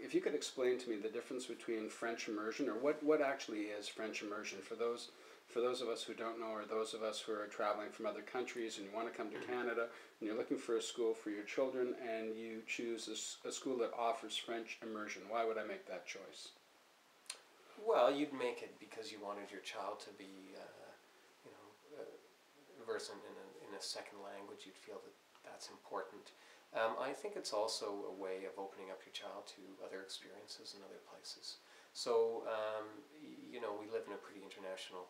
if you could explain to me the difference between French immersion, or what actually is French immersion for those of us who don't know, or those of us who are traveling from other countries and you want to come to Canada and you're looking for a school for your children and you choose a school that offers French immersion. Why would I make that choice? Well, you'd make it because you wanted your child to be, versant in a second language. You'd feel that that's important. I think it's also a way of opening up your child to other experiences in other places. So, we live in a pretty international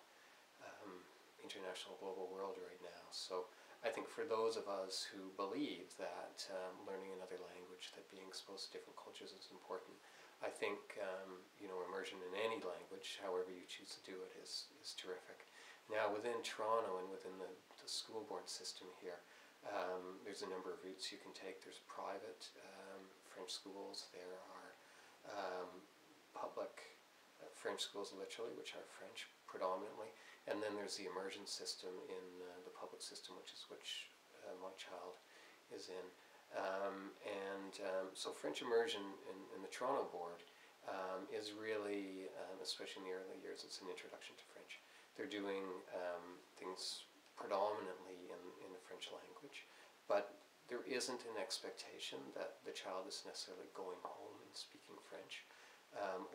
global world right now. So I think for those of us who believe that learning another language, that being exposed to different cultures is important, I think immersion in any language, however you choose to do it, is terrific. Now within Toronto and within the school board system here, there's a number of routes you can take. There's private French schools. There are public French schools, literally, which are French predominantly. And then there's the immersion system in the public system, which my child is in. So French immersion in the Toronto board is really, especially in the early years, it's an introduction to French. They're doing things predominantly in the French language, but there isn't an expectation that the child is necessarily going home and speaking French,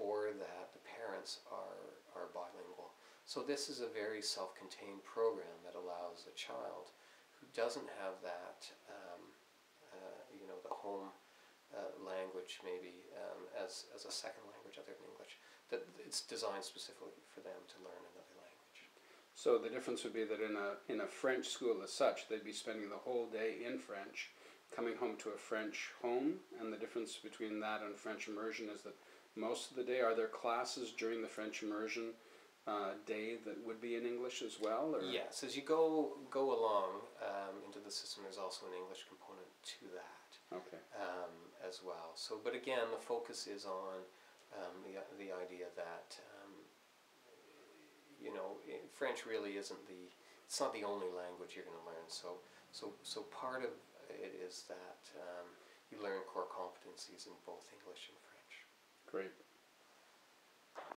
or that the parents are bilingual. So this is a very self-contained program that allows a child who doesn't have that, the home language maybe as a second language other than English, that it's designed specifically for them to learn another language. So the difference would be that in a French school as such, they'd be spending the whole day in French, coming home to a French home, and the difference between that and French immersion is that most of the day, are there classes during the French immersion day that would be in English as well? Or? Yes, as you go along into the system, there's also an English component to that. Okay. As well. So, but again, the focus is on the idea that French really isn't it's not the only language you're going to learn. So part of it is that you learn core competencies in both English and French. Great.